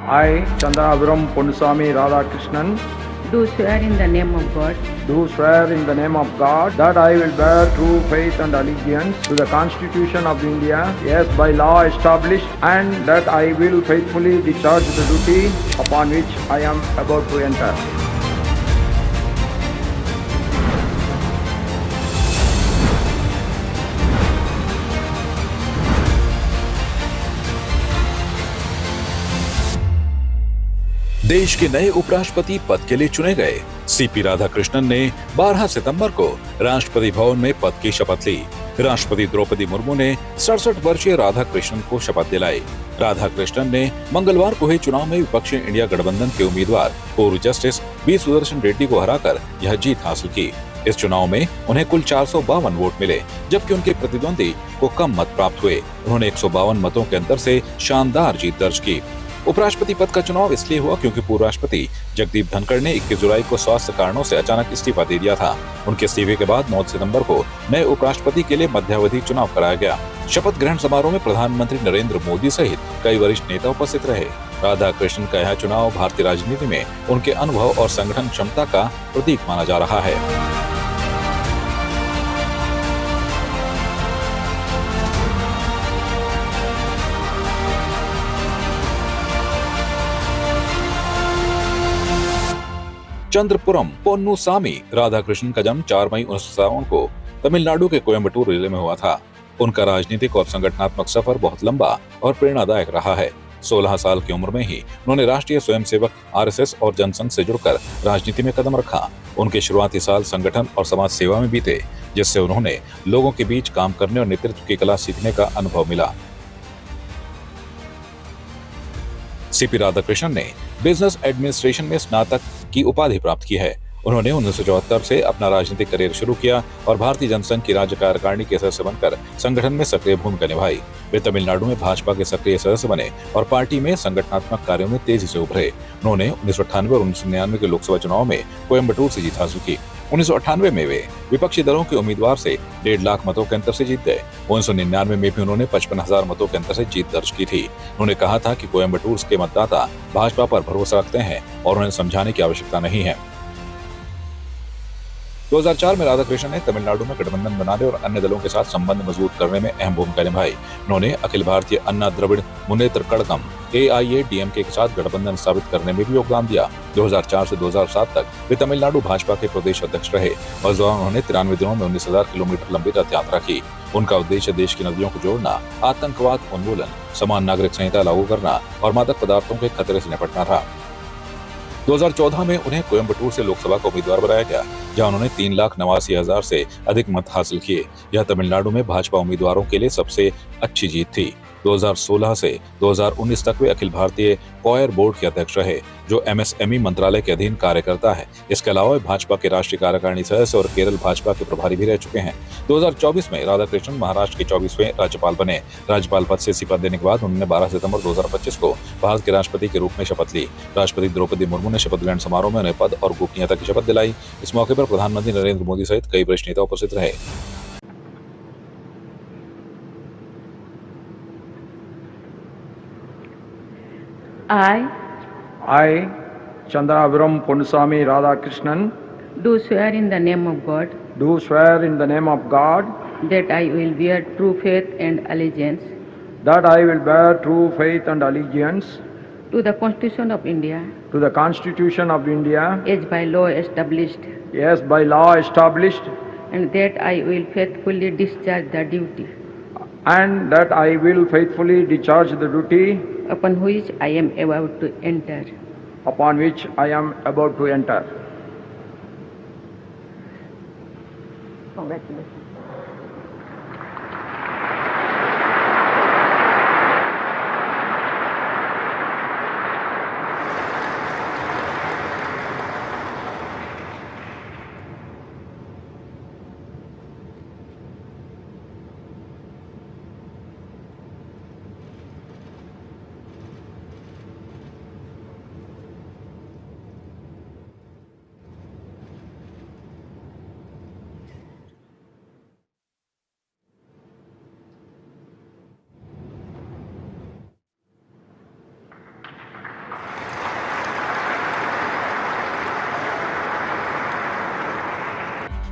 I, Chandarapuram Ponnusamy Radhakrishnan, do swear in the name of God do swear in the name of God that I will bear true faith and allegiance to the Constitution of India, yes, by law established, and that I will faithfully discharge the duty upon which I am about to enter. देश के नए उपराष्ट्रपति पद के लिए चुने गए CP Radhakrishnan ने 12 सितंबर को राष्ट्रपति भवन में पद की शपथ ली। राष्ट्रपति द्रौपदी मुर्मू ने 67 वर्षीय राधाकृष्णन को शपथ दिलाई। राधाकृष्णन ने मंगलवार को हुए चुनाव में विपक्षी इंडिया गठबंधन के उम्मीदवार पूर्व जस्टिस बी सुदर्शन रेड्डी को हराकर यह जीत हासिल की। इस चुनाव में उन्हें कुल 452 वोट मिले, जबकि उनके प्रतिद्वंदी को कम मत प्राप्त हुए। उन्होंने 152 मतों के अंतर से शानदार जीत दर्ज की। उपराष्ट्रपति पद का चुनाव इसलिए हुआ क्योंकि पूर्व राष्ट्रपति जगदीप धनखड़ ने 21 जुलाई को स्वास्थ्य कारणों से अचानक इस्तीफा दे दिया था। उनके इस्तीफे के बाद 9 सितंबर को नए उपराष्ट्रपति के लिए मध्यावधि चुनाव कराया गया। शपथ ग्रहण समारोह में प्रधानमंत्री नरेंद्र मोदी सहित कई वरिष्ठ नेता उपस्थित रहे। राधाकृष्णन का यह चुनाव भारतीय राजनीति में उनके अनुभव और संगठन क्षमता का प्रतीक माना जा रहा है। चंद्रपुरम पोन्नुसामी राधाकृष्णन का जन्म 4 मई 1957 को तमिलनाडु के कोयम्बटूर जिले में हुआ था। उनका राजनीतिक और संगठनात्मक सफर बहुत लंबा और प्रेरणादायक रहा है। 16 साल की उम्र में ही उन्होंने राष्ट्रीय स्वयंसेवक आरएसएस और जनसंघ से जुड़कर राजनीति में कदम रखा। उनके शुरुआती साल संगठन और समाज सेवा में बीते, जिससे उन्होंने लोगों के बीच काम करने और नेतृत्व की कला सीखने का अनुभव मिला। सीपी राधाकृष्णन ने बिजनेस एडमिनिस्ट्रेशन में स्नातक की उपाधि प्राप्त की है। उन्होंने 1974 से अपना राजनीतिक करियर शुरू किया और भारतीय जनसंघ की राज्य कार्यकारिणी के सदस्य बनकर संगठन में सक्रिय भूमिका निभाई। वे तमिलनाडु में भाजपा के सक्रिय सदस्य बने और पार्टी में संगठनात्मक कार्यों में तेजी से उभरे। उन्होंने 1998 और 1999 के लोकसभा चुनाव में कोयम्बटूर से जीत हासिल की। 1998 में वे विपक्षी दलों के उम्मीदवार से 1.5 लाख मतों के अंतर से जीत गए। 1999 में भी उन्होंने 55,000 मतों के अंतर से जीत दर्ज की थी। उन्होंने कहा था कि कोयम्बटूर के मतदाता भाजपा पर भरोसा रखते हैं और उन्हें समझाने की आवश्यकता नहीं है। 2004 में राधाकृष्णन ने तमिलनाडु में गठबंधन बनाने और अन्य दलों के साथ संबंध मजबूत करने में अहम भूमिका निभाई। उन्होंने अखिल भारतीय अन्ना द्रविड़ मुनेत्र कड़गम AIADMK के साथ गठबंधन स्थापित करने में भी योगदान दिया। 2004 से 2007 तक वे तमिलनाडु भाजपा के प्रदेश अध्यक्ष रहे और इस दौरान उन्होंने 93 दिनों में 19,000 किलोमीटर लंबी रथ यात्रा की। उनका उद्देश्य देश की नदियों को जोड़ना, आतंकवाद उन्मूलन, समान नागरिक संहिता लागू करना और मादक पदार्थों के खतरे से निपटना था। 2014 में उन्हें कोयम्बटूर से लोकसभा का उम्मीदवार बनाया गया, जहां उन्होंने 3,89,000 से अधिक मत हासिल किए। यह तमिलनाडु में भाजपा उम्मीदवारों के लिए सबसे अच्छी जीत थी। 2016 से 2019 तक वे अखिल भारतीय कॉयर बोर्ड के अध्यक्ष रहे, जो MSME मंत्रालय के अधीन कार्य करता है। इसके अलावा वे भाजपा के राष्ट्रीय कार्यकारिणी सदस्य और केरल भाजपा के प्रभारी भी रह चुके हैं। 2024 में राधाकृष्णन महाराष्ट्र के 24वें राज्यपाल बने। राज्यपाल पद से इस्तीफा देने के बाद उन्होंने 12 सितंबर 2025 को भारत के राष्ट्रपति के रूप में शपथ ली। राष्ट्रपति द्रौपदी मुर्मू ने शपथ ग्रहण समारोह में उन्हें पद और गोपनीयता की शपथ दिलाई। इस मौके पर प्रधानमंत्री नरेंद्र मोदी सहित कई वरिष्ठ नेता उपस्थित रहे। I, Chandarapuram Ponnusamy Radhakrishnan, do swear in the name of God do swear in the name of God that I will bear true faith and allegiance that I will bear true faith and allegiance to the Constitution of India to the Constitution of India, as by law established, yes, by law established, and that I will faithfully discharge the duty and that I will faithfully discharge the duty upon which I am about to enter. upon which I am about to enter. Congratulations.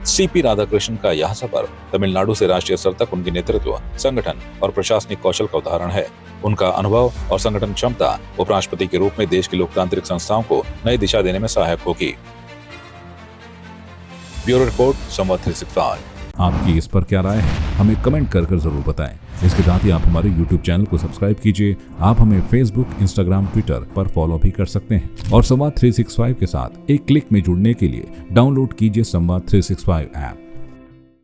CP Radhakrishnan का यह सफर तमिलनाडु से राष्ट्रीय स्तर तक उनके नेतृत्व, संगठन और प्रशासनिक कौशल का उदाहरण है। उनका अनुभव और संगठन क्षमता उपराष्ट्रपति के रूप में देश की लोकतांत्रिक संस्थाओं को नई दिशा देने में सहायक होगी। ब्यूरो रिपोर्ट, संवाद 365। आपकी इस पर क्या राय है, हमें कमेंट कर जरूर बताएं। इसके साथ ही आप हमारे YouTube चैनल को सब्सक्राइब कीजिए। आप हमें Facebook, Instagram, Twitter पर फॉलो भी कर सकते हैं और संवाद 365 के साथ एक क्लिक में जुड़ने के लिए डाउनलोड कीजिए संवाद 365 ऐप।